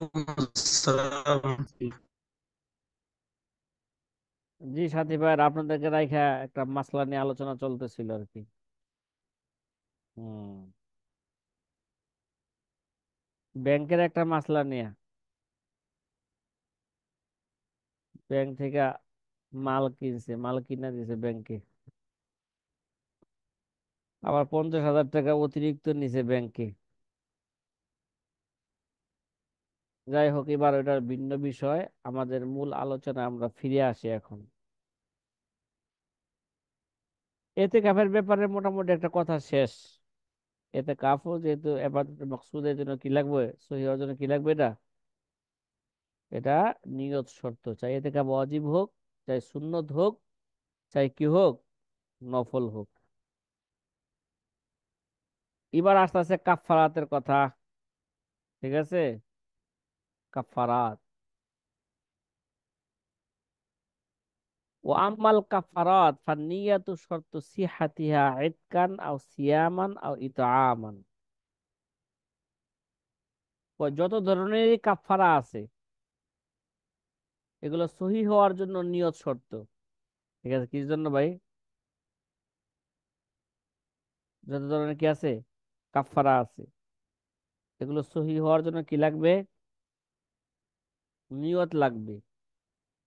আসসালাম। জি সাথী ভাই, আপনাদেরকে রাইখা একটা মাসলা নিয়ে আলোচনা চলতেছিল আর কি। হুম। ব্যাংকের একটা মাসলা নিয়ে ব্যাংক থেকে মাল কিনা দিছে ব্যাংকে, আবার 50,000 টাকা অতিরিক্ত নিছে ব্যাংকে। যাই হোক, এবার ওটার ভিন্ন বিষয়। আমাদের মূল আলোচনা আমরা ফিরে আসি এখন। এতে কাফের ব্যাপারে মোটামুটি একটা কথা শেষ। এতে কাফও যেহেতু এবাদত মাকসুদের জন্য কি লাগবে, সহি হওয়ার জন্য কি লাগবে, এটা এটা নিয়ত শর্ত। চাই এতে কাফ ওয়াজিব হোক, চাই সুন্নত হোক, চাই কি হোক, নফল হোক। এবার আস্তে আস্তে কাফারাতের কথা। ঠিক আছে, কাফারাত। ও আম্মাল কাফারাত ফান্নিয়াতু শর্তু সিহাতিহা ইতকান আও সিয়ামান আও ইতআমান। যত ধরনের কাফারা আছে, এগুলো সহি হওয়ার জন্য নিয়ত শর্ত। ঠিক আছে, কি জন্য ভাই? যত ধরনের কি আছে, কাফারা আছে, এগুলো সহি হওয়ার জন্য কি লাগবে? নিয়ত লাগবে।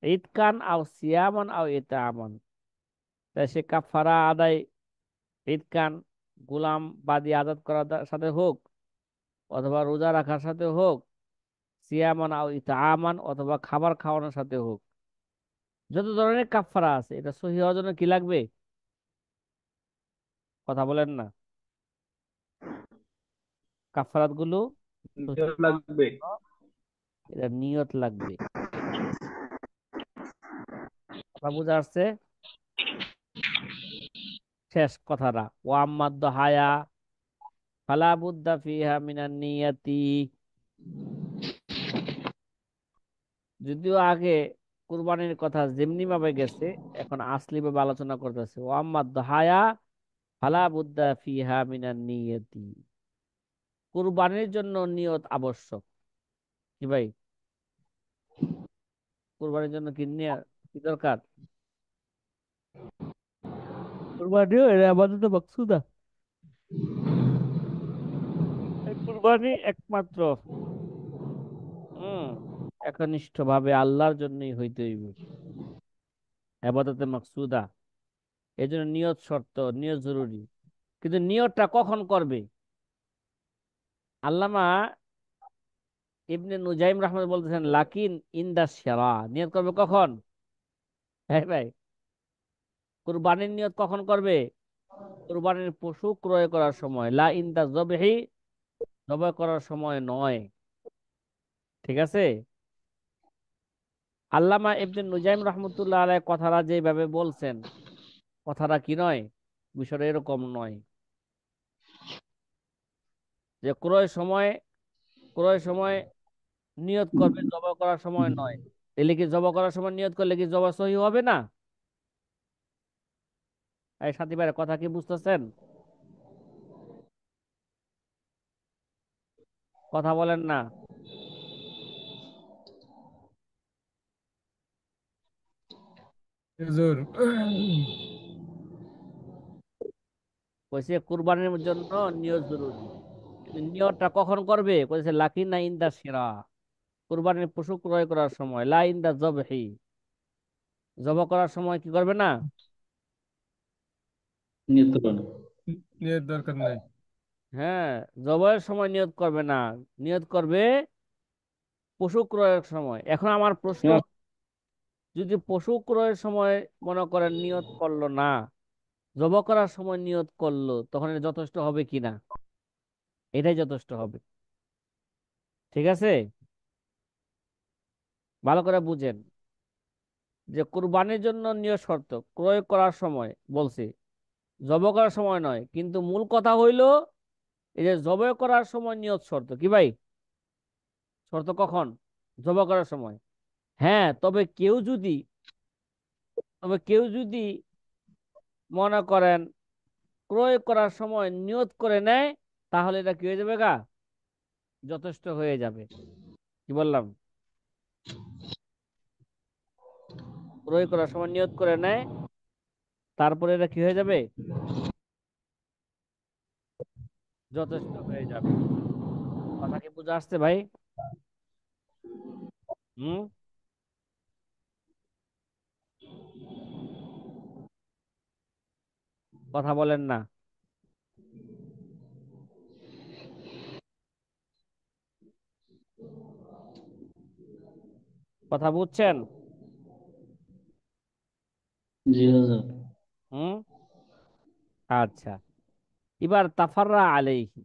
ইতকান আও সিয়ামান আও ইতআমান। তাই সে কাফারা আদায় ইতকান, গোলাম বাদী আজাদ করার সাথে হোক, অথবা রোজা রাখার সাথে হোক, সিয়ামান আও ইতআমান অথবা খাবার খাওয়ানোর সাথে হোক। যত ধরনের কাফারা আছে, এটা সহি হওয়ার জন্য কি লাগবে? কথা বলেন না। কাফারাত গুলো সহি নিয়ত হওয়ার লাগবে। জন্য এটা নিয়ত লাগবে। কথা বুঝা আসছে? শেষ কথাটা, ওয়াম্মাদ হায়া ফালা বুদ্দা ফিহা মিনান নিয়াতি। যদিও আগে কুরবানির কথা যেমনি ভাবে গেছে, এখন আসলি ভাবে আলোচনা করতেছে। ওয়াম্মাদ হায়া ফালা বুদ্দা ফিহা মিনান নিয়াতি। কুরবানির জন্য নিয়ত আবশ্যক। কি ভাই? কুরবানির জন্য কি নিয়ত, কি দরকার? কুরবানিও এর আবাদত মাকসুদা। এই কুরবানি একমাত্র হম একনিষ্ঠ ভাবে আল্লাহর জন্যই হইতে হইবে, আবাদতে মাকসুদা। এই জন্য নিয়ত শর্ত, নিয়ত জরুরি। কিন্তু নিয়তটা কখন করবে? আল্লামা ইবনে নুজাইম রহমান বলতেছেন, লাকিন ইনদা সেরা। নিয়ত করবে কখন? হ্যাঁ ভাই, কুরবানির নিয়ত কখন করবে? কুরবানির পশু ক্রয় করার সময়, লা ইনদা জবহি, জবাই করার সময় নয়। ঠিক আছে। আল্লামা ইবনে নুজাইম রহমতুল্লাহ আলাইহ কথাটা যেভাবে বলছেন, কথাটা কি নয়, বিষয়টা এরকম নয় যে ক্রয় সময় নিয়ত করবে, জবাই করার সময় নয়। তাহলে কি জবাই করার সময় নিয়ত করলে কি জবাই সহি হবে না? এই সাথী ভাইয়ের কথা কি বুঝতেছেন? কথা বলেন না। হুজুর, কইছে কুরবানির জন্য নিয়ত জরুরি। কিন্তু নিয়তটা কখন করবে? কইছে লাকি না ইন্দা শিরা, কুরবানির পশু ক্রয় করার সময়, লা ইন্দা জবহি, জবাই করার সময় কি করবে না? নিয়ত করো না। নিয়ত দরকার নাই। হ্যাঁ, জবাইয়ের সময় নিয়ত করবে না, নিয়ত করবে পশু ক্রয়ের সময়। এখন আমার প্রশ্ন, হ্যাঁ। যদি পশু ক্রয়ের সময় মনে করেন নিয়ত করলো না, জবাই করার সময় নিয়ত করলো, তখন এটা যথেষ্ট হবে কিনা? এটাই যথেষ্ট হবে। ঠিক আছে, ভালো করে বুঝেন যে কুরবানির জন্য নিয়ত শর্ত ক্রয় করার সময় বলছি, জবাই করার সময় নয়। কিন্তু মূল কথা হইল এই যে জবাই করার সময় নিয়ত শর্ত। কি ভাই? শর্ত কখন? জবাই করার সময়। হ্যাঁ, তবে কেউ যদি মনে করেন ক্রয় করার সময় নিয়ত করে নেয়, তাহলে এটা কি হয়ে যাবে গা? যথেষ্ট হয়ে যাবে। কি বললাম? ক্রয় করার সময় নিয়ত করে নেয়, তারপরে এটা কি হয়ে যাবে? যথেষ্ট হয়ে যাবে। কথা কি বুঝে আসছে ভাই? হুম। কথা বলেন না। কথা বুঝছেন? জি হুজুর। হুম। আচ্ছা, এবার তাফাররা আলাইহি।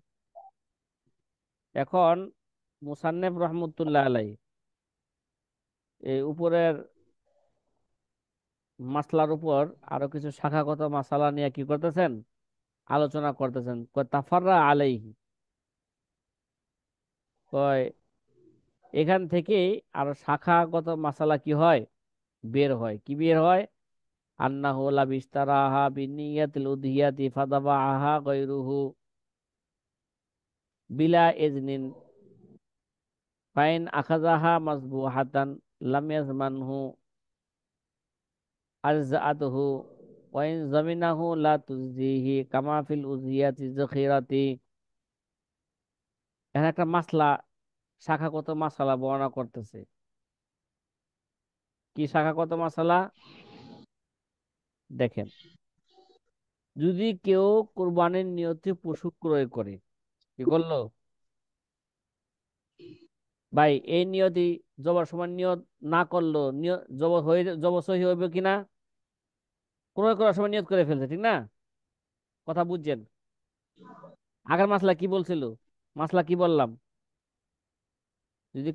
এখন মুসান্নেফ রহমতুল্লাহ আলাই এই উপরের মাসলার উপর আরো কিছু শাখাগত মাসালা নিয়ে কি করতেছেন? আলোচনা করতেছেন। কয় তাফাররা আলাইহি, কয় এখান থেকে আরো শাখাগত মাসালা কি হয়? বের হয়। কি বের হয়? আন্নাহু লাবিস্তারাহা বিনিয়াতিল উদহিয়াতি ফাদাবাহা গায়রুহু বিলা ইজনিন ফাইন আখাযাহা মাসবুহাতান লাম ইয়াজমানহু আরজাআতুহু ওয়াইন জামিনাহু লা তুজজিহি কামা ফিল উযিয়াতি যখিরাতি। এখানে একটা মাসলা, শাখাগত মাসালা বর্ণনা করতেছে। কি শাখাগত মাসালা? দেখেন, যদি কেউ কোরবানির নিয়তে পশু ক্রয় করে, কি করলো ভাই, এই নিয়তি জবার সময় নিয়ত না করলো, নিয়ত জব হয়ে জব সহি হইবে কিনা? ক্রয় করার সময় নিয়ত করে ফেলছে, ঠিক না? কথা বুঝছেন? আগের মাসলা কি বলছিল? মাসলা কি বললাম? যদি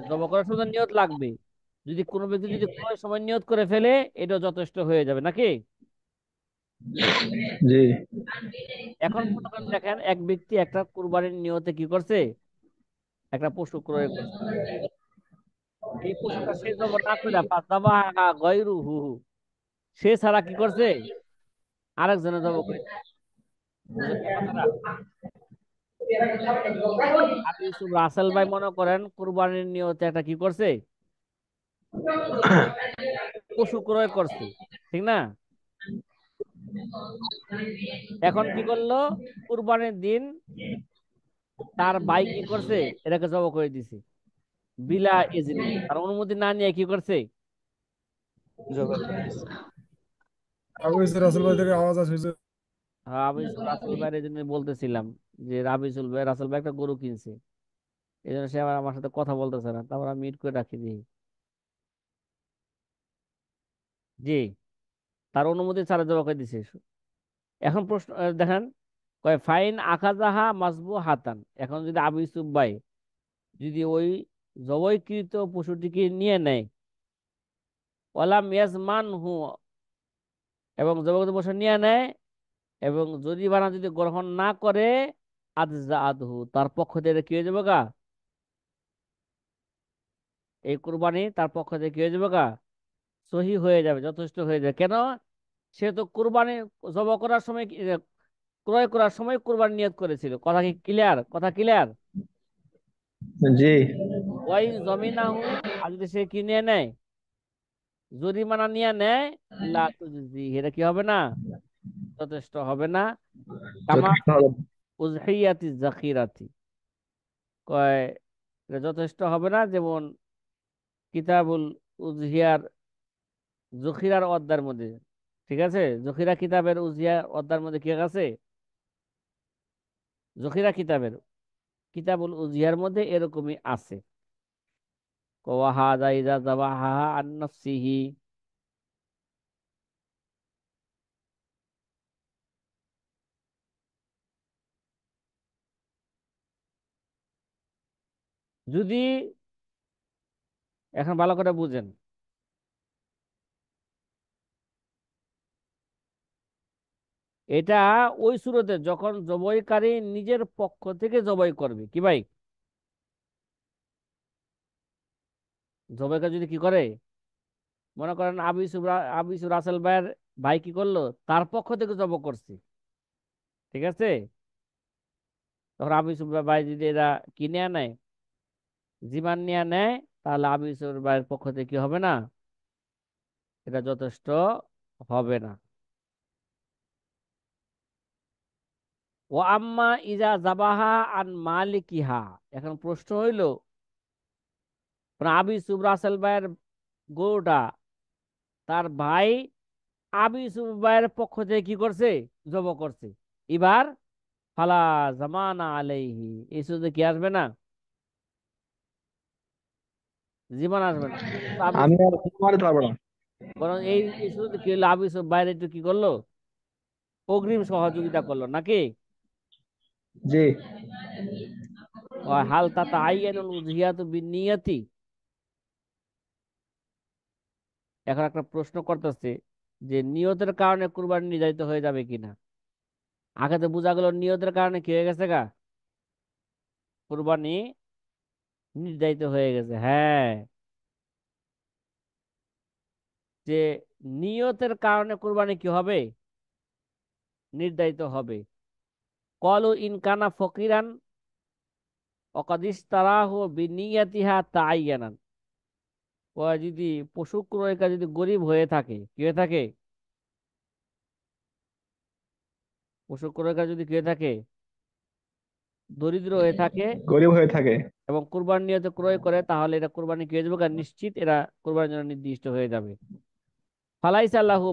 জব করার সময় নিয়ত লাগবে, যদি কোনো ব্যক্তি যদি ক্রয় সময় নিয়ত করে ফেলে, এটা যথেষ্ট হয়ে যাবে নাকি? জি। এখন মনে করেন, দেখেন এক ব্যক্তি একটা কুরবানির নিয়তে কি করছে, একটা পশু ক্রয় করছে। এই পশুটা সে জব না করে ফাসাবাহা গায়রুহু, সে ছাড়া কি করছে? আরেকজনে জব করে। বুঝেন না কথাটা? আবু ইউসুফ রাসেল ভাই মনে করেন কুরবানির নিয়তে একটা কি করছে, পশু ক্রয় করছে, ঠিক না? এখন কি করলো? কুরবানির দিন তার ভাই কি করছে? এটাকে জব করে দিছে বিলা ইজনি, তার অনুমতি না নিয়ে কি করছে? জবাব করে দিছে। আবু ইসর রাসেল ভাই থেকে আওয়াজ আসছে। হ্যাঁ, আবু ইউসুফ রাসেল ভাইয়ের এই জন্য বলতেছিলাম যে রাসেল ভাই একটা গরু কিনছে, এই জন্য সে আবার আমার সাথে কথা বলতেছে না, তারপর আমি মিট করে রাখি দিই। জি, তার অনুমতি ছাড়া জব করে দিছে। এখন প্রশ্ন দেখেন, কয় ফাইন আখাজাহা মাসবু হাতান। এখন যদি আবু ইউসুফ ভাই যদি ওই জবাইকৃত পশুটিকে নিয়ে নেয়, ওয়ালাম ইয়াজমান হু, এবং জবাইকৃত পশু নিয়ে নেয় এবং জরিমানা যদি গ্রহণ না করে, আদজা আদহু, তার পক্ষ থেকে কি হয়ে যাবে গা? এই কুরবানি তার পক্ষ থেকে কি হয়ে যাবে গা? সহি হয়ে যাবে, যথেষ্ট হয়ে যাবে। কেন? সে তো কুরবানি জবাই করার সময় ক্রয় করার সময় কুরবানি নিয়ত করেছিল। কথা কি ক্লিয়ার? কথা ক্লিয়ার? জি। ওয়াইন জমিনাহু, আর যদি সে কি নিয়ে নেয়, জরিমানা নিয়ে নেয়, লা তুজজি, এটা কি হবে না? যথেষ্ট হবে না। কামা যথেষ্ট ফিল হবে। উজহিয়াতি জাখিরাতি, কয় এটা যথেষ্ট হবে না, যেমন কিতাবুল উজহিয়ার জখিরার অধ্যায়ের মধ্যে, ঠিক আছে? জখিরা কিতাবের উজহিয়ার অধ্যায়ের মধ্যে কি আছে? জখিরা কিতাবের কিতাবুল উজহিয়ার মধ্যে এরকমই আছে। ওয়াহাদা ইজা যাবাহা আন নাফসিহি, যদি, এখন ভালো করে বুঝেন, এটা ওই সুরতে যখন জবাইকারী নিজের পক্ষ থেকে জবাই করবে, কি ভাই? জবাইকারী যদি কি করে, মনে করেন আবু ইউসুফ রাসেল ভাইয়ের ভাই কি করলো, তার পক্ষ থেকে জবাই করছে, ঠিক আছে? তখন আবু ইউসুফ ভাই যদি এরা কিনে আনে, জিমান নিয়ে নেয়, তাহলে আবু ইউসুফের ভাইয়ের পক্ষ থেকে কি হবে না, এটা যথেষ্ট হবে না। ও আম্মা ইজা জাবাহা আন মালিকিহা। এখন প্রশ্ন হইল, আবু ইউসুফ রাসেল ভাইয়ের গরুটা তার ভাই আবু ইউসুফ ভাইয়ের পক্ষ থেকে কি করছে, জবাই করছে। এবার ফালা জামানা আলাইহি, এই সুযোগে কি আসবে না, জীবন আসবে না। তো আবু আমি ইউসুফ, আর মারতে পারবো না। বরং এই সুযোগে কি হলো, আবু ইউসুফ ভাইয়ের একটু কি করলো, অগ্রিম সহযোগিতা করলো নাকি। জি। হাল তাতা আইয়ানুল উযহিয়াতু বিনিয়াতি। এখন একটা প্রশ্ন করতেছে যে নিয়তের কারণে কুরবানি নির্ধারিত হয়ে যাবে কিনা। আগে তো বোঝা গেল নিয়তের কারণে কি হয়ে গেছে গা, কুরবানি নির্ধারিত হয়ে গেছে। হ্যাঁ, যে নিয়তের কারণে কুরবানি কি হবে, নির্ধারিত হবে। কলু ইনকানা ফকিরান অকাদিস তারাহু বিনিয়াতিহা তাআয়্যানান। ও যদি পশু ক্রয়িকা যদি গরিব হয়ে থাকে, কি হয়ে থাকে, পশু ক্রয়িকা যদি কি হয়ে থাকে, দরিদ্র হয়ে থাকে গরিব হয়ে থাকে। এবং কুরবানি নিয়তে ক্রয় করে, তাহলে এটা কুরবানি কি হয়ে যাবে, নিশ্চিত এরা কুরবানির জন্য নির্দিষ্ট হয়ে যাবে। ফালাইসা লাহু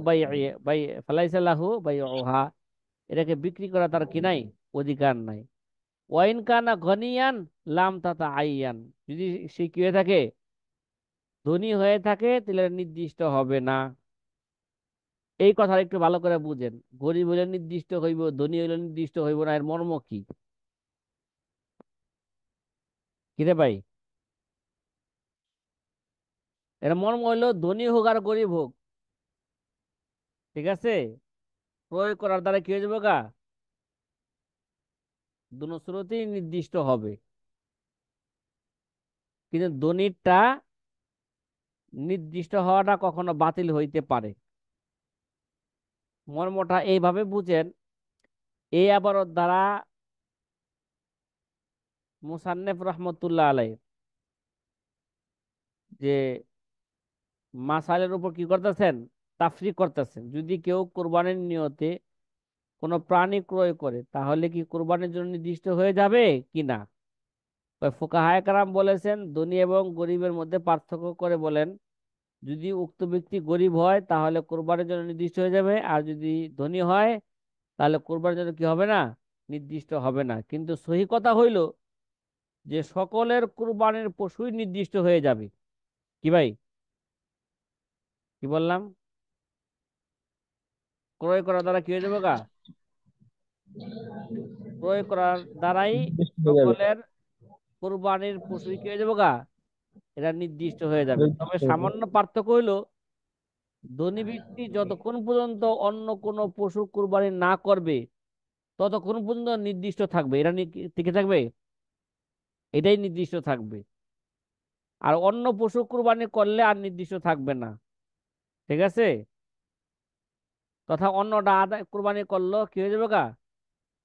ফালাইসা লাহু বাইউহা, এটাকে বিক্রি করা তার কি নাই, অধিকার নাই। ওয়াইন কানা গনিয়ান লাম তাতা আইয়ান, যদি সে কি হয়ে থাকে, ধনী হয়ে থাকে, তাহলে নির্দিষ্ট হবে না। এই কথা একটু ভালো করে বুঝেন। গরিব হইলে নির্দিষ্ট হইব, ধনী হইলে নির্দিষ্ট হইব না, এর মর্ম কি, কিরে ভাই? এর মর্ম হইলো ধনী হোক আর গরিব হোক, ঠিক আছে, প্রয়োগ করার দ্বারা কি হয়ে যাবে গা, দুনো স্রোতেই নির্দিষ্ট হবে। কিন্তু ধনীরটা নির্দিষ্ট হওয়াটা কখনো বাতিল হইতে পারে। মর্মটা এইভাবে বুঝেন। এই আবারত দ্বারা মুসান্নেফ রহমতুল্লাহ আলাই যে মাসাইলের উপর কি করতেছেন, তাফসীর করতেছেন। যদি কেউ কোরবানির নিয়তে কোনো প্রাণী ক্রয় করে, তাহলে কি কোরবানির জন্য নির্দিষ্ট হয়ে যাবে কি না। ফুকাহায়ে কেরাম বলেছেন, ধনী এবং গরিবের মধ্যে পার্থক্য করে বলেন, যদি উক্ত ব্যক্তি গরিব হয় তাহলে কোরবানির জন্য নির্দিষ্ট হয়ে যাবে, আর যদি ধনী হয় তাহলে কোরবানির জন্য কি হবে না, নির্দিষ্ট হবে না। কিন্তু সহি কথা হইল যে সকলের কুরবানির পশুই নির্দিষ্ট হয়ে যাবে। কি ভাই, কি বললাম, ক্রয় করার দ্বারা কি হয়ে যাবে গা, ক্রয় করার দ্বারাই হয়ে যাবে। সকলের কুরবানির পশুই কি হয়ে যাবে গা, এটা নির্দিষ্ট হয়ে যাবে। তবে সামান্য পার্থক্য হইলো, ধনী ব্যক্তি যতক্ষণ পর্যন্ত অন্য কোনো পশু কুরবানি না করবে ততক্ষণ পর্যন্ত নির্দিষ্ট থাকবে, এটা টিকে থাকবে, এটাই নির্দিষ্ট থাকবে। আর অন্য পশু কুরবানি করলে আর নির্দিষ্ট থাকবে না, ঠিক আছে। তথা অন্যটা আদায় কুরবানি করলো কি হয়ে যাবে গা,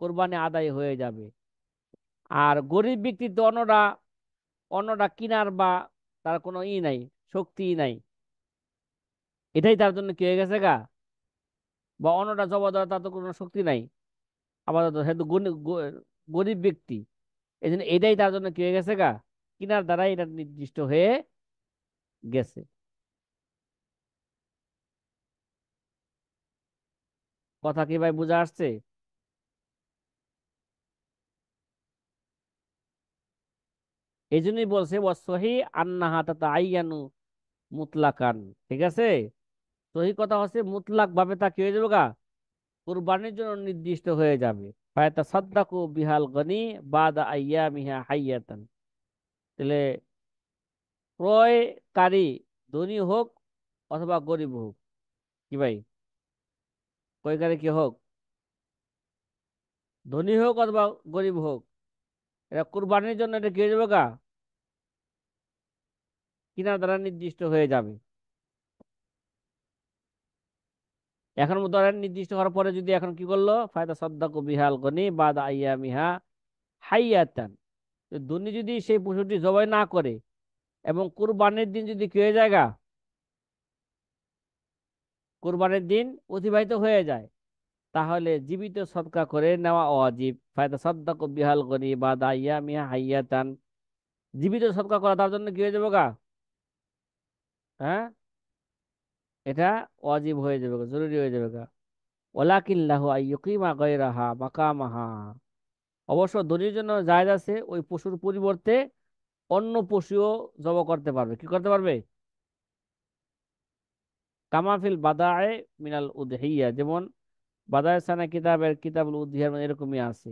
কোরবানি আদায় হয়ে যাবে। আর গরিব ব্যক্তি তো অন্যটা অন্যটা কিনার বা তার কোনো নাই, শক্তি নাই, এটাই তার জন্য কি হয়ে গেছে গা, বা অন্যটা জমা দেওয়ার তার তো কোনো শক্তি নাই, আপাতত যেহেতু গরিব ব্যক্তি, এই জন্য এটাই তার জন্য কি হয়ে গেছে গা, কিনার দ্বারা এটা নির্দিষ্ট হয়ে গেছে। কথা কি ভাই বুঝা আসছে? এই জন্যই বলছে ওয়াসহি আন্নাহা তাতাআইয়ানু মুতলাকান, ঠিক আছে। সহি কথা হচ্ছে মুতলাক ভাবে তা কি হয়ে যাবে গা, কুরবানির জন্য নির্দিষ্ট হয়ে যাবে। ফায়াতাসাদ্দাকু বিহাল গনি বাদা আইয়ামিহা হাইয়াতান। তাহলে ক্রয়কারী ধনী হোক অথবা গরিব হোক, কি ভাই, ক্রয়কারী কি হোক, ধনী হোক অথবা গরিব হোক, এটা কুরবানির জন্য এটা কি হয়ে যাবে গা, কিনার দ্বারা নির্দিষ্ট হয়ে যাবে। এখন ধরেন নির্দিষ্ট হওয়ার পরে যদি এখন কি করলো, ফায়দা সদ্দাকু বিহাল গনি বাদা আইয়ামিহা হাইয়াতান, তো ধনী যদি সেই পশুটি জবাই না করে এবং কুরবানির দিন যদি কি হয়ে যায় গা, কুরবানির দিন অতিবাহিত হয়ে যায়, তাহলে জীবিত সদকা করে নেওয়া ওয়াজিব। ফায়দা সাদ্দাকু বিহাল গরিবা দাইয়া মিয়া হাইয়াতান, জীবিত সদকা করা তার জন্য কি হয়ে যাবে গা, হ্যাঁ, এটা ওয়াজিব হয়ে যাবে গা, জরুরি হয়ে যাবে গা। ওয়ালাকিল্লাহু আইয়ুকিমা গায়রাহা মাকামাহা, অবশ্য ধনীর জন্য জায়েজ আছে ওই পশুর পরিবর্তে অন্য পশুও জবাই করতে পারবে। কি করতে পারবে? কামাফিল বাদায়ে মিনাল উদহিয়া, যেমন বাদায়ে সানা কিতাবের কিতাবুল উদহিয়ার মধ্যে এরকমই আছে।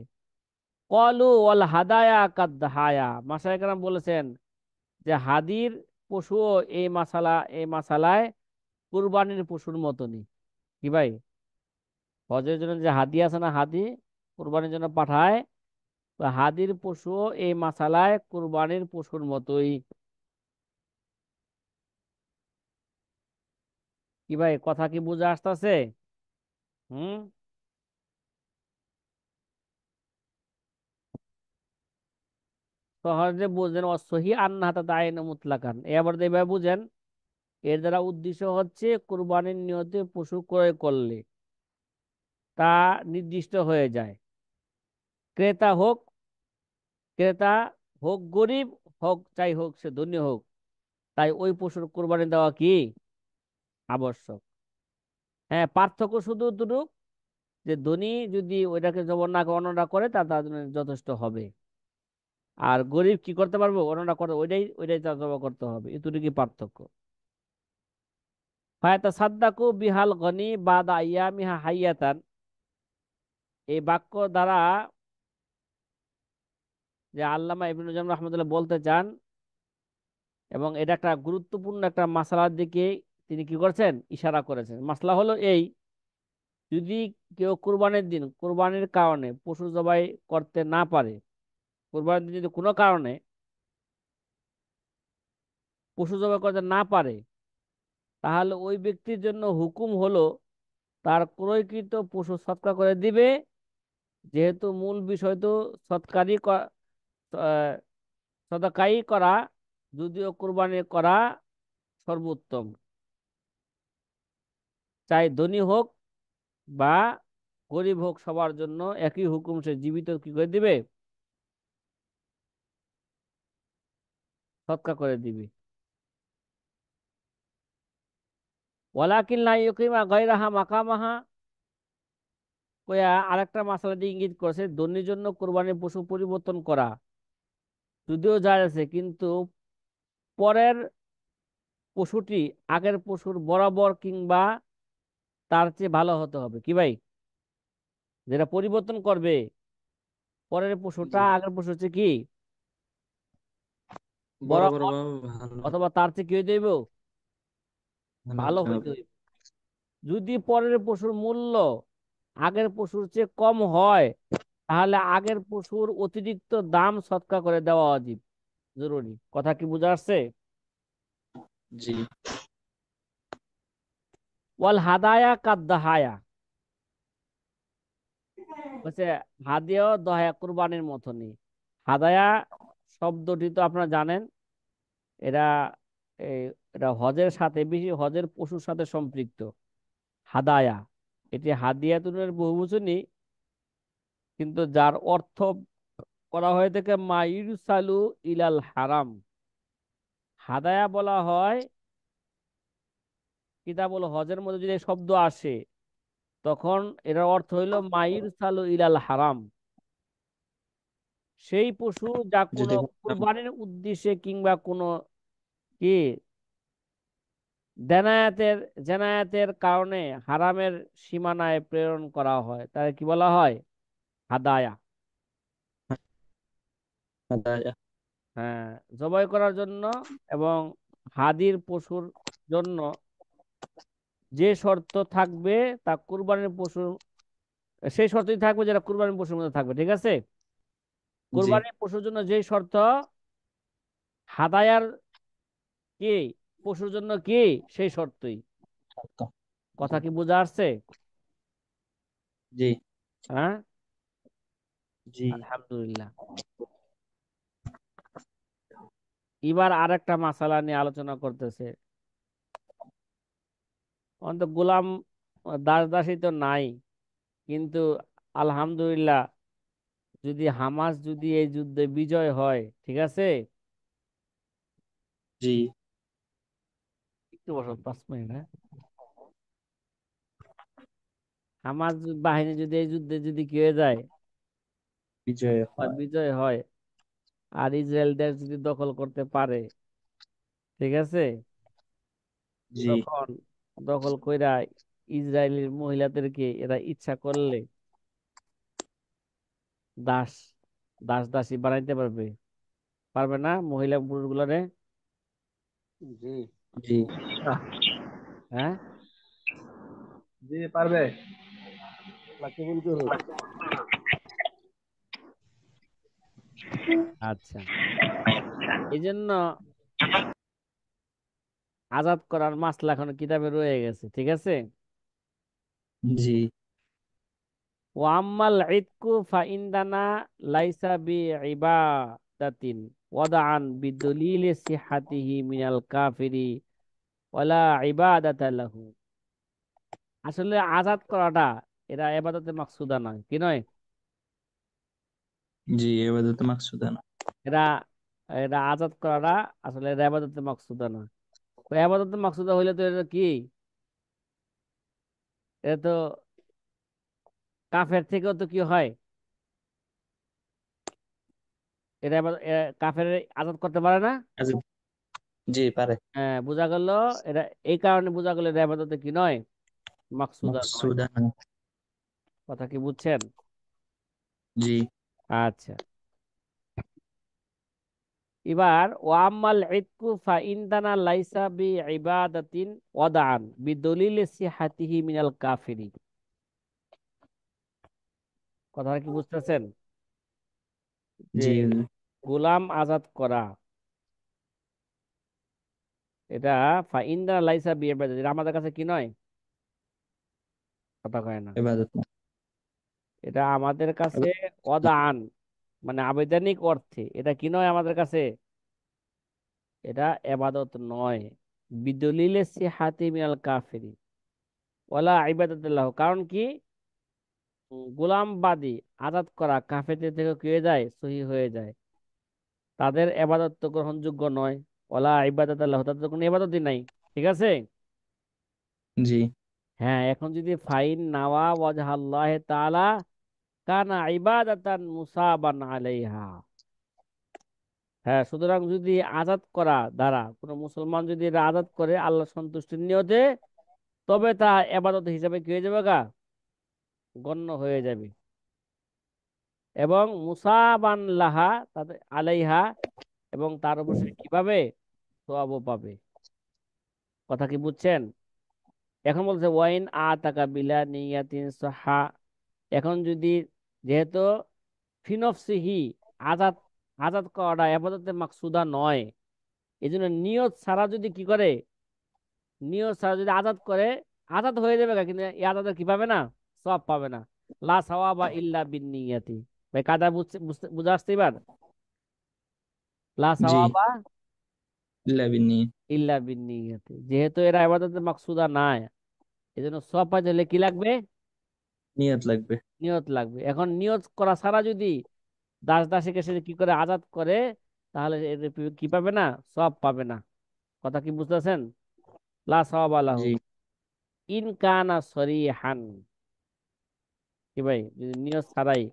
কলু ওয়াল হাদায়া কাদ্দাহায়া, মাশায়েখ কেরাম বলেছেন যে হাদির পশুও এই মাসালায় কুরবানির পশুর মতনই। কি ভাই, হজের জন্য যে হাদি আছে না, হাদি কুরবানির জন্য পাঠায়, তো হাদির পশুও এই মাসালায় কুরবানির পশুর মতোই। কি ভাই, কথা কি বুঝে আসতেছে? হুম। সহজে বুঝেন অসহি আন্নাহাতা তাইন মুতলাকান, এবার এভাবে বুঝেন, এর দ্বারা উদ্দেশ্য হচ্ছে কুরবানির নিয়তে পশু ক্রয় করলে তা নির্দিষ্ট হয়ে যায়। ক্রেতা হোক ক্রেতা হোক গরিব, হোক সে ধনী হোক, তাই ওই পশুর কোরবানি দেওয়া কি আবশ্যক। হ্যাঁ, পার্থক্য শুধু দুটো, যে ধনী যদি ওইটাকে জবর না করে অন্যটা করে তা তার জন্য যথেষ্ট হবে, আর গরিব কি করতে পারবো, অন্যটা করে ওইটাই ওইটাই তার জবাই করতে হবে, এটুকুই পার্থক্য। ফায়াতা সাদ্দাকু বিহাল গনি বাদা ইয়ামিহা হাইয়াতান, এই বাক্য দ্বারা যে আল্লামা ইবনে জাম রাহমাতুল্লাহ বলতে চান, এবং এটা একটা গুরুত্বপূর্ণ একটা মাসলার দিকে তিনি কি করছেন, ইশারা করেছেন। মাসলা হলো এই, যদি কেউ কুরবানির দিন কুরবানির কারণে পশু জবাই করতে না পারে, কুরবানির দিন যদি কোনো কারণে পশু জবাই করতে না পারে, তাহলে ওই ব্যক্তির জন্য হুকুম হলো তার ক্রয়কৃত পশু সৎকার করে দিবে, যেহেতু মূল বিষয় তো সৎকারই আহ, সদকাই করা, যদিও কুরবানি করা সর্বোত্তম। চাই ধনী হোক বা গরিব হোক, সবার জন্য একই হুকুম, সে জীবিত কি করে দিবে, সৎকার করে দিবে। ওয়ালাকিন লা ইউকিমা গায়রাহা মাকামাহা, কয়া আরেকটা মাসালা দিয়ে ইঙ্গিত করেছে, ধনীর জন্য কোরবানির পশু পরিবর্তন করা যদিও জায়েজ আছে, কিন্তু পরের পশুটি আগের পশুর বরাবর কিংবা তার চেয়ে ভালো হতে হবে। কি ভাই, যেটা পরিবর্তন করবে পরের পশুটা জি, আগের পশু হচ্ছে কি বরাবর বরাবর, ভাবে ভালো অথবা তার চেয়ে কি হইতে হইব, ভালো ভালো হতে হইতে হবে। হইব। যদি পরের পশুর মূল্য আগের পশুর চেয়ে কম হয়, তাহলে আগের পশুর অতিরিক্ত দাম সৎকার করে দেওয়া উচিত, জরুরি। কথা কি বুঝা আসছে? জি, ওয়াল হাদায়া কাদ্দাহায়া, বলছে হাদিয়া দহায়া কুরবানির মতনই। হাদায়া শব্দটি তো আপনারা জানেন, এরা এই এটা হজের সাথে, বেশি হজের পশুর সাথে সম্পৃক্ত। হাদায়া, এটি হাদিয়াতুনের বহুবচনই, কিন্তু যার অর্থ করা হয়ে থাকে মা ইরসালু ইলাল হারাম। হাদায়া বলা হয়, কিতাবুল হজের মধ্যে যদি এই শব্দ আসে, তখন এটার অর্থ হইল মা ইরসালু ইলাল হারাম, সেই পশু যা কোনো যদি কুরবানির উদ্দেশ্যে কিংবা কোনো কি দেনায়াতের জেনায়াতের কারণে হারামের সীমানায় প্রেরণ করা হয়, তাকে কি বলা হয়, হাদায়া। হাদায়া। হ্যাঁ, জবাই করার জন্য এবং হাদির পশুর জন্য যে শর্ত থাকবে তা কুরবানির পশুর, সেই শর্তই থাকবে যেটা কুরবানির পশুর মধ্যে থাকবে। ঠিক আছে, জি, কুরবানির পশুর জন্য যেই শর্ত, হাদায়ার কি পশুর জন্য কি সেই শর্তই। কথা কি বোঝা আসছে? জি, হ্যাঁ, জি। আলহামদুলিল্লাহ। এবার আরেকটা মাসালা নিয়ে আলোচনা করতেছে। অন্ত গোলাম দাস দাসী তো নাই, কিন্তু আলহামদুলিল্লাহ যদি হামাস যদি এই যুদ্ধে বিজয় হয়, ঠিক আছে, জি। একটু বসো 5 মিনিট, হ্যাঁ। হামাস বাহিনী যদি এই যুদ্ধে যদি কি হয়ে যায়, বিজয় আর হয়। বিজয় হয়, আর ইসরায়েল দেশ যদি দখল করতে পারে, ঠিক আছে, জি। তখন দখল কইরা ইসরায়েলের মহিলাদেরকে এরা ইচ্ছা করলে দাস দাস দাসী বানাইতে পারবে, পারবে না মহিলা পুরুষ গুলারে? জি। জি। আহ, হ্যাঁ। জি পারবে। কবুল করুক। আচ্ছা, এই জন্য আজাদ করার মাসলা এখনো কিতাবে রয়ে গেছে, ঠিক আছে। জি। ওয়াম্মাল ইতকু ফাইন্দানা লাইসা বি ইবাদাতিন ওয়াদাআন বিদলিল সিহাতিহি মিনাল কাফিরি ওয়ালা ইবাদাতা লাহু। আসলে আজাদ করাটা এরা ইবাদতে মাকসুদা নয়, কি নয়? জি, এবাদত মাকসুদা না। এরা এরা আজাদ করাটা আসলে এরা ইবাদতে মাকসুদা না। তো ইবাদতে মাকসুদা হইলে তো এটা কি, এটা তো কাফের থেকেও তো কি হয়, কাফের আজাদ করতে পারে না। আচ্ছা, জি পারে। হ্যাঁ, বোঝা গেল। এটা এই কারণে বোঝা গেল এটা ইবাদতে কি নয়, মাকসুদা নয়। মাকসুদা না। কথা কি বুঝছেন? জি। আচ্ছা, এবার ওয়াম্মাল ইতকু ফাইনদানা লাইসা বি ইবাদাতিন ওয়াদাআন বিদলিল সিহাতিহি মিনাল কাফিরি। কথাটা কি বুঝতেছেন? যে জি। গোলাম আজাদ করা, এটা ফাইনদানা লাইসা বি ইবাদাতিন, এটা আমাদের কাছে কি নয়? কথা কয় না। এবাদত না। এটা আমাদের কাছে ওয়াদাআন, মানে আবেদনিক অর্থে এটা কি নয় আমাদের কাছে, এটা এবাদত নয়। বিদলিলে সিহাতি মিনাল কাফিরি ওয়ালা ইবাদাতুল্লাহ, কারণ কি, গোলামবাদী আজাদ করা কাফেরদের থেকে কি হয়ে যায়, সহি হয়ে যায়। তাদের এবাদত তো গ্রহণযোগ্য নয়। ওয়ালা ইবাদাতুল্লাহ, তাদের তো কোনো ইবাদতই নাই, ঠিক আছে। জি। হ্যাঁ, এখন যদি ফাইন নাওয়া ওয়াজহাল্লাহ তাআলা কানা ইবাদাতান মুসাবান আলাইহা। হ্যাঁ, সুতরাং যদি আজাদ করা দ্বারা কোনো মুসলমান যদি এটা আজাদ করে আল্লাহ সন্তুষ্টির নিয়তে, তবে তা এবাদত হিসাবে কি হয়ে যাবে গা, গণ্য হয়ে যাবে। এবং মুসাবান লাহা, তাদের আলাইহা, এবং তার উপর সে কি পাবে, সওয়াবও পাবে। কথা কি বুঝছেন? এখন বলছে ওয়াইন আতাকা বিলা নিয়াতিন সাহা। এখন যদি, যেহেতু ফিনফসিহি, আজাদ আজাদ করাটা আপাতত মাকসুদা নয়, এই জন্য নিয়ত ছাড়া যদি কি করে, নিয়ত ছাড়া যদি আজাদ করে, আজাদ হয়ে যাবে গা, কিন্তু এই আজাদের কি পাবে না, সওয়াব পাবে না। লা সাওয়াবা ইল্লা বিন নিয়াতি। ভাই কাদা বুঝতে বুঝতে বুঝা আসছে এবার? লা জি। সাওয়াবা লাবিনী। ইল্লা বিন নিয়াতি, যেহেতু এরা ইবাদতে মাকসুদা নাই, এই জন্য সওয়াব পাইতে হলে কি লাগবে, নিয়ত লাগবে। নিয়ত লাগবে। এখন নিয়ত করা ছাড়া যদি দাস দাসীকে সে কি করে আজাদ করে, তাহলে এর কি পাবে না, সওয়াব পাবে না। কথা কি বুঝতেছেন? লা সাওয়াবা লাহু জি। ইন কানা সরিহান। কি ভাই, যদি নিয়ত ছাড়াই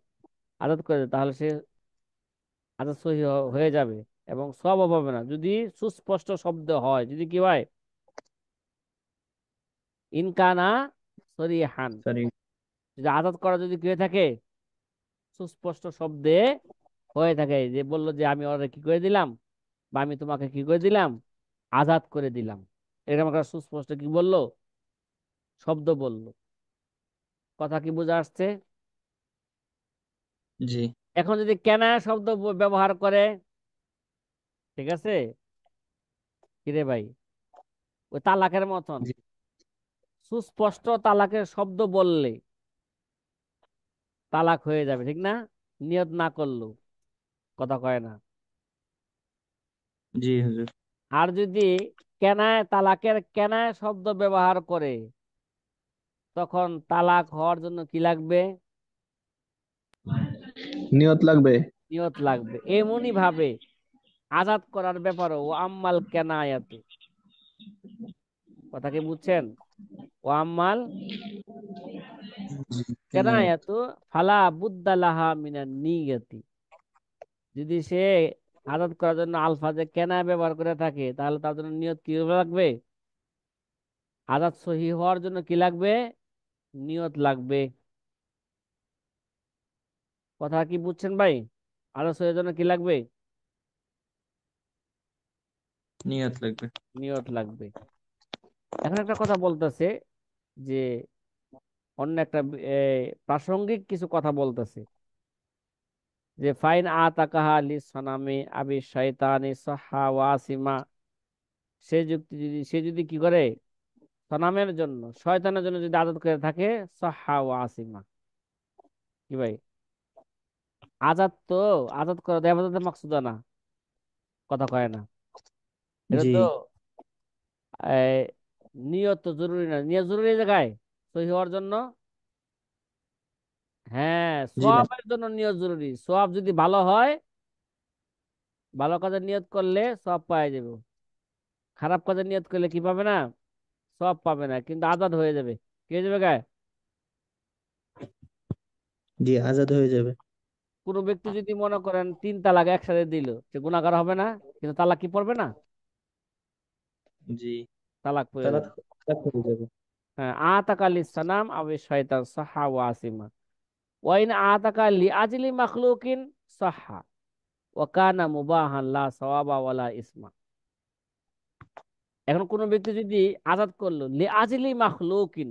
আজাদ করে দেয়, তাহলে সে আজাদ সহি হয়ে যাবে, এবং সওয়াব পাবে না। যদি সুস্পষ্ট শব্দ হয়, যদি কি হয়, ইন কানা সরিহান, সরি। যদি আজাদ করা যদি কি হয়ে থাকে, সুস্পষ্ট শব্দে হয়ে থাকে, যে বললো যে আমি ওরা কি করে দিলাম, বা আমি তোমাকে কি করে দিলাম, আজাদ করে দিলাম, এরকম একটা সুস্পষ্ট কি বললো, শব্দ বললো। কথা কি বোঝা আসছে? জি। এখন যদি কেনা শব্দ ব্যবহার করে, ঠিক আছে, কিরে ভাই, ওই তালাকের মতন জি। সুস্পষ্ট তালাকের শব্দ বললে তালাক হয়ে যাবে, ঠিক না, নিয়ত না করলেও। কথা কয় না। জি হুজুর। আর যদি কেনায়, তালাকের কেনায় শব্দ ব্যবহার করে, তখন তালাক হওয়ার জন্য কি লাগবে? নিয়ত লাগবে। নিয়ত লাগবে। এমনি ভাবে আজাদ করার ব্যাপারও ও আম্মাল কেনায়াতু, কথা কি বুঝছেন? ও আম্মাল জি কেনায়েত। কেনায়াতু ফালা বুদ্দা লাহা মিনান নিয়তি, যদি সে আজাদ করার জন্য আলফাজে কেনা ব্যবহার করে থাকে, তাহলে তার জন্য নিয়ত কি লাগবে? আজাদ সহি হওয়ার জন্য কি লাগবে? নিয়ত লাগবে। কথা কি বুঝছেন ভাই? আজাদ সহির জন্য কি লাগবে? নিয়ত লাগবে। নিয়ত লাগবে। এখন একটা কথা বলতেছে যে, অন্য একটা প্রাসঙ্গিক কিছু কথা বলতেছে যে, ফাইন আতাকাহা লিস সানামি আবি শয়তানি সাহা ওয়াসিমা, সে যদি কি করে, সনামের জন্য, শয়তানের জন্য যদি আজাদ করে থাকে, সাহা ওয়াসিমা, কি ভাই? আজাদ তো, আজাদ করা তো ইবাদতের মাকসুদা না, কথা কয় না। এটা জি তো এই, নিয়ত তো জরুরি না, নিয়ত জরুরি এই জায়গায় সহি হওয়ার জন্য। হ্যাঁ, জি না। সোয়াবের জন্য নিয়ত জরুরি। সোয়াব যদি ভালো হয়, ভালো কাজের নিয়ত করলে সব পাওয়া যাবে। খারাপ কাজের নিয়ত করলে কি পাবে না? সব পাবে না, কিন্তু আজাদ হয়ে যাবে। কি হয়ে যাবে গায়ে? জি আজাদ হয়ে যাবে। কোনো ব্যক্তি যদি মনে করেন 3 তালাক একসাথে দিল, সে গুনাহগার হবে না? কিন্তু তালাক কি পড়বে না? জি তালাক পড়ে তারা যাবে। তালাক হয়ে যাবে। হ্যাঁ, আতাকালি সানাম আবি শয়তান সাহা ওয়াসিমা, ওয়াইন আতাকালি আজলি মাখলুকিন সাহা ওয়াকানা মুবাহান লা সওয়াবা ওয়ালা ইসমা। এখন কোন ব্যক্তি যদি আজাদ করলো লি আজলি মাখলুকিন,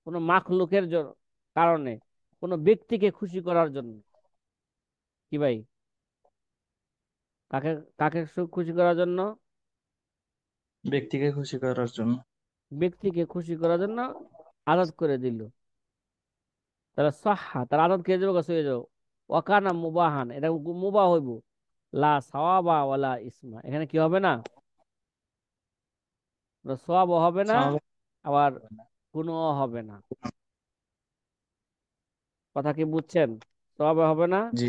কোন মাখলুকের জন্য, কারণে, কোন ব্যক্তিকে খুশি করার জন্য, কি ভাই? কাকে, কাকে খুশি করার জন্য? ব্যক্তিকে খুশি করার জন্য। ব্যক্তিকে খুশি করার জন্য আজাদ করে দিল, তাহলে সাহা, তার আজাদ কে যাবো, কাছে হয়ে যাবো। ওয়াকানা মুবাহান, এটা মুবাহ হইব। লা সাওয়াবা ওয়ালা ইসমা, এখানে কি হবে না? সওয়াবও হবে না, স্বাভাবিক আবার হবে না। গুনাহও হবে না। কথা কি বুঝছেন? সওয়াবও হবে না, জি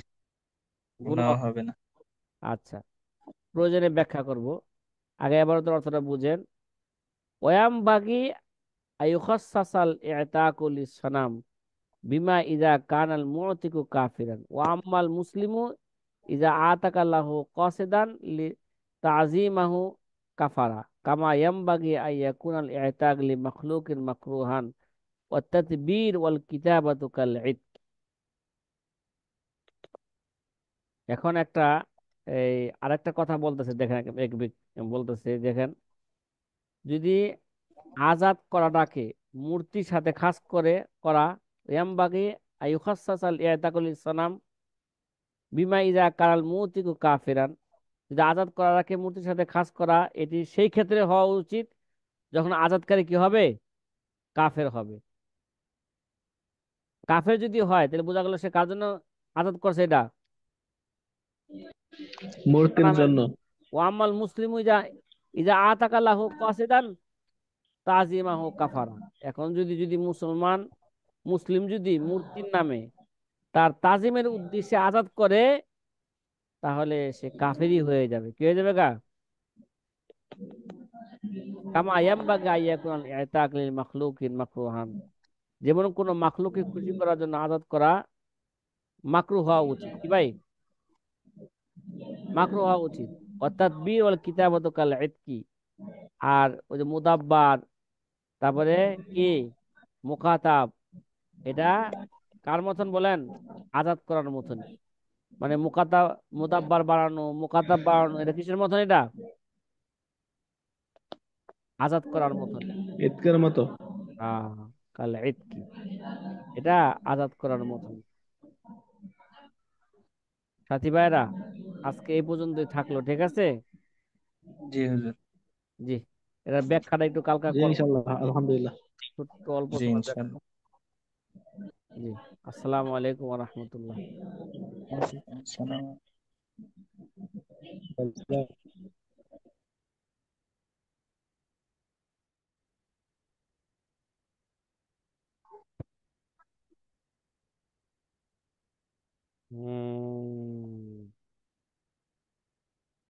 গুনাহ। গুনাহ হবে না। আচ্ছা, প্রয়োজনে ব্যাখ্যা করব, আগে এবার তো অর্থটা বুঝেন। ওয়াম বাগি আইয়ুখাসসাসাল ইতাকুল সানাম বিমা ইজা কানাল মুতিকু কাফিরান ওয়া আম্মাল মুসলিমু ইজা আতাকাল্লাহু কাসিদান লি তাযিমাহু কাফারা কামা ইয়ামবাগি আইয়াকুনাল ইতাক লি মাখলুকিন মাকরুহান ওয়া তাদবীর ওয়াল কিতাবাতু কাল ইত। এখন একটা, এই আরেকটা কথা বলতেছে দেখেন, বলতেছে দেখেন, যদি আজাদ করাটাকে মূর্তির সাথে খাস করে করা, ইয়ামবাগি আইয়ুখাসসাসাল ইতাকুল সানাম বিমা ইজা কারাল মুতিকু কাফিরান, যদি আজাদ করাকে মূর্তির সাথে খাস করা, এটি সেই ক্ষেত্রে হওয়া উচিত যখন আজাদকারী কি হবে? কাফের হবে। কাফের যদি হয়, তাহলে বোঝা গেল সে কার জন্য আজাদ করছে এটা? মূর্তির নামের জন্য। জন্য। ও আম্মাল মুসলিম ইজা ইজা আতাকাল্লাহু কাসিদান তাজিমাহু কাফারা। এখন যদি যদি মুসলমান, মুসলিম যদি মূর্তির নামে তার তাজিমের উদ্দেশ্যে আজাদ করে, তাহলে সে কাফেরই হয়ে যাবে। কি হয়ে যাবে গা? কামা ইয়ামবাগি আইয়াকুনাল ইতাক লিল মাখলুকিন মাকরুহান, যেমন কোন মাখলুককে খুশি করার জন্য আজাদ করা মাকরু হওয়া উচিত, কি ভাই? মাকরু হওয়া উচিত। অর্থাৎ বীর ওয়াল কিতাবাতু কাল ইতকি, আর ওই যে মুদাব্বার, তারপরে কি মুকাতাব, এটা কার মতন বলেন? আজাদ করার মতন। মানে মুদাব্বার বাড়ানো, মুকাতাব বাড়ানো, এটা কিসের মতন? এটা আজাদ করার মতন। ঈদগার মতো। আহ কাল ইতকি, এটা আজাদ করার মতন। সাথী ভাইরা, আজকে এই পর্যন্তই থাকলো, ঠিক আছে? জি হুজুর। জি, এটার ব্যাখ্যাটা একটু কালকা জি করবো, ইনশাল্লাহ, আলহামদুলিল্লাহ। ছোট্ট অল্প জি সময় ব্যাখ্যা। ইনশাআল্লাহ। জি, আসসালামু আলাইকুম ওয়া রাহমাতুল্লাহ। ওয়ালাইকুম আসসালাম।